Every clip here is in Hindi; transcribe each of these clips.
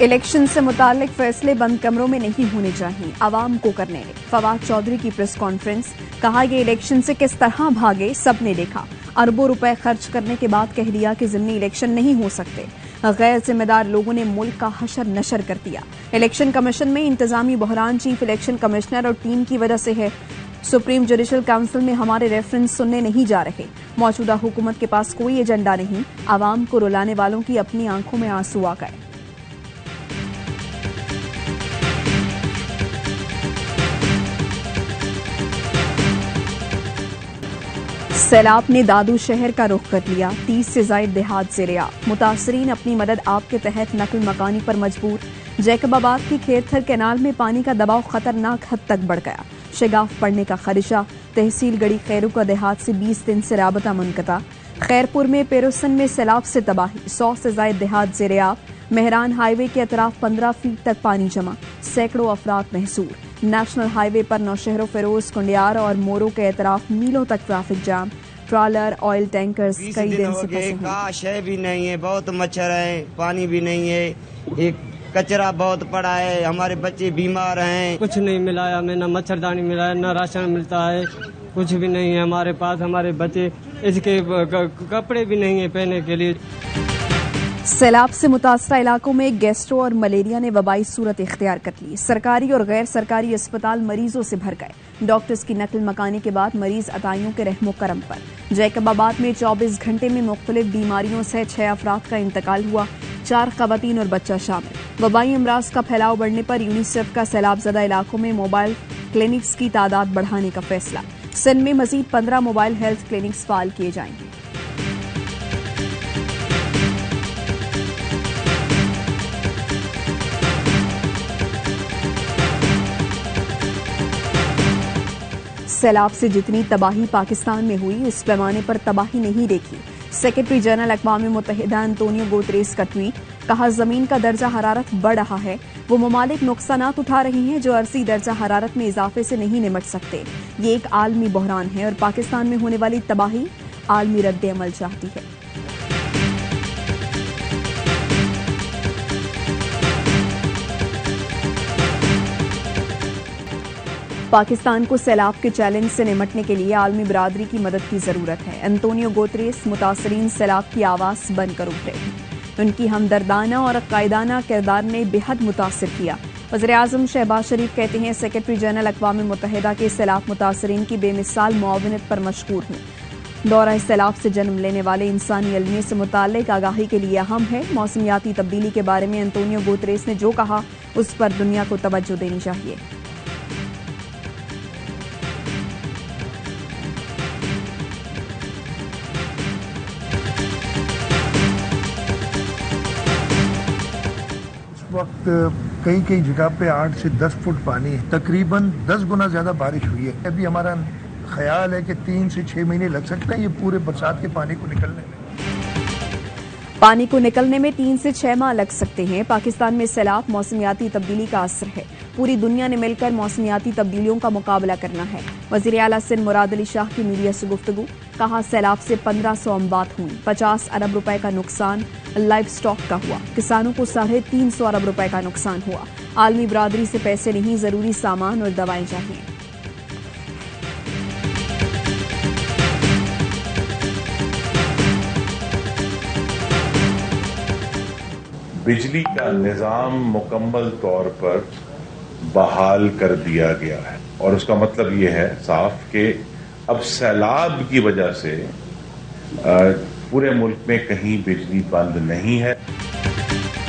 इलेक्शन से मुताल्लिक फैसले बंद कमरों में नहीं होने चाहिए, आवाम को करने दें। फवाद चौधरी की प्रेस कॉन्फ्रेंस। कहा ये इलेक्शन से किस तरह भागे सबने देखा। अरबों रुपए खर्च करने के बाद कह दिया कि ज़िमनी इलेक्शन नहीं हो सकते। गैर जिम्मेदार लोगों ने मुल्क का हशर नशर कर दिया। इलेक्शन कमीशन में इंतजामी बहरान चीफ इलेक्शन कमिश्नर और टीम की वजह से है। सुप्रीम जुडिशल काउंसिल में हमारे रेफरेंस सुनने नहीं जा रहे। मौजूदा हुकूमत के पास कोई एजेंडा नहीं। आवाम को रुलाने वालों की अपनी आंखों में आंसू आ गए। सैलाब ने दादू शहर का रुख कर लिया। 30 से ज्यादा देहात ज़ेरे-आब। मुतासरीन अपनी मदद आप के तहत नकल मकानी पर मजबूर। जैकबाबाद की खेरथर कैनाल में पानी का दबाव खतरनाक हद तक बढ़ गया। शगाफ पड़ने का खदशा। तहसील गढ़ी खैरू का देहात से 20 दिन से राबता मुनक़ता। खैरपुर में पेरोसन में सैलाब से तबाही। 100 से ज्यादा देहात ज़ेरे-आब। मेहरान हाईवे के अतराफ 15 फीट तक पानी जमा। सैकड़ों अफराद महसूर। नेशनल हाईवे पर नौशहरों फिरोज कुंडियार और मोरो के अतराफ मीलों तक traffic jam. Trawler oil tankers कई दिन से फंसे हैं। काश है भी नहीं है, बहुत मच्छर है, पानी भी नहीं है, एक कचरा बहुत पड़ा है, हमारे बच्चे बीमार हैं। कुछ नहीं मिला है हमें, न मच्छरदानी मिला है, न राशन मिलता है, कुछ भी नहीं है हमारे पास। हमारे बच्चे इसके कपड़े भी नहीं है पहनने के लिए। सैलाब से मुतासरा इलाकों में गैस्ट्रो और मलेरिया ने वबाई सूरत इख्तियार कर ली। सरकारी और गैर सरकारी अस्पताल मरीजों से भर गए। डॉक्टर्स की नकल मकानी के बाद मरीज अताइयों के रहमो करम पर। जैकबाबाद में 24 घंटे में मुख्तलिफ बीमारियों से 6 अफराद का इंतकाल हुआ। 4 खवातीन और बच्चा शामिल। वबाई अमराज का फैलाव बढ़ने पर यूनिसेफ का सैलाबजदा इलाकों में मोबाइल क्लिनिक्स की तादाद बढ़ाने का फैसला। सिंध में मजीद 15 मोबाइल हेल्थ क्लिनिक्स फाल किए जाएंगे। सैलाब से जितनी तबाही पाकिस्तान में हुई उस पैमाने पर तबाही नहीं देखी। सेक्रेटरी जनरल अक़वाम मुत्तहिदा एंटोनियो गुतेरेस का ट्वीट। कहा जमीन का दर्जा हरारत बढ़ रहा है। वो ममालिक नुकसानात उठा रहे हैं जो अर्जी दर्जा हरारत में इजाफे से नहीं निमट सकते। ये एक आलमी बहरान है और पाकिस्तान में होने वाली तबाही आलमी रद्द-ए-अमल चाहती है। पाकिस्तान को सैलाब के चैलेंज से निमटने के लिए आलमी बिरादरी की मदद की जरूरत है। एंटोनियो गुतेरेस मुतासरीन सैलाब की आवाज बनकर उभरे। उनकी हमदर्दाना और कायदाना किरदार ने बेहद मुतासिर किया। वज़ीर-ए-आज़म शहबाज शरीफ कहते हैं सेक्रेटरी जनरल अक़वाम मुत्तहिदा के सैलाब मुतासरीन की बेमिसाल मुआवनत पर मशकूर हूँ। दौरा सैलाब से जन्म लेने वाले इंसानी अलमी से मुताल्लिक आगाही के लिए अहम है। मौसमियाती तब्दीली के बारे में एंटोनियो गुतेरेस ने जो कहा उस पर दुनिया को तवज्जो देनी चाहिए। वक्त कई कई जगह पे 8 से 10 फुट पानी है। तकरीबन 10 गुना ज्यादा बारिश हुई है। अभी हमारा ख्याल है कि 3 से 6 महीने लग सकते हैं ये पूरे बरसात के पानी को निकलने में। 3 से 6 माह लग सकते हैं। पाकिस्तान में सैलाब मौसमियाती तब्दीली का असर है। पूरी दुनिया ने मिलकर मौसमियाती तब्दीलियों का मुकाबला करना है। वज़ीर आला सिंध मुराद अली शाह की मीडिया से गुफ्तगू। कहा सैलाब से 1500 अमवात हुई। 50 अरब रुपए का नुकसान लाइव स्टॉक का हुआ। किसानों को 350 अरब रुपए का नुकसान हुआ। आलमी बिरादरी से पैसे नहीं, जरूरी सामान और दवाएं चाहिए। बिजली का निजाम मुकम्मल तौर पर बहाल कर दिया गया है और उसका मतलब ये है साफ कि अब सैलाब की वजह से पूरे मुल्क में कहीं बिजली बंद नहीं है।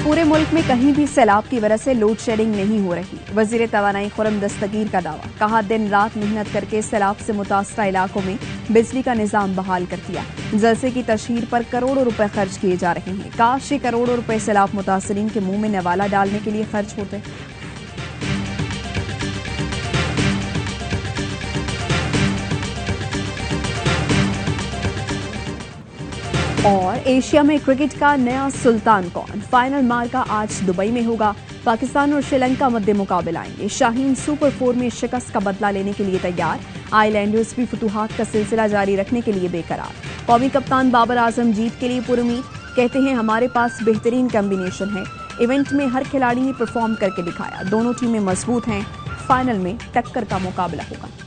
पूरे मुल्क में कहीं भी सैलाब की वजह से लोड शेडिंग नहीं हो रही। वजीर तवानाई खुर्रम दस्तगीर का दावा। कहा दिन रात मेहनत करके सैलाब से मुतासरा इलाकों में बिजली का निजाम बहाल कर दिया। जलसे की तशहीर पर करोड़ों रुपए खर्च किए जा रहे हैं। काश ये करोड़ों रुपए सैलाब मुतासरीन के मुंह में नवाला डालने के लिए खर्च होते। और एशिया में क्रिकेट का नया सुल्तान कौन? फाइनल मार्का आज दुबई में होगा। पाकिस्तान और श्रीलंका मध्य मुकाबला आएंगे। शाहीन सुपर 4 में शिकस्त का बदला लेने के लिए तैयार। आइलैंडर्स भी फतूहात का सिलसिला जारी रखने के लिए बेकरार। कौमी कप्तान बाबर आजम जीत के लिए पुरुमीद। कहते हैं हमारे पास बेहतरीन कॉम्बिनेशन है। इवेंट में हर खिलाड़ी ने परफॉर्म करके दिखाया। दोनों टीमें मजबूत हैं। फाइनल में टक्कर का मुकाबला होगा।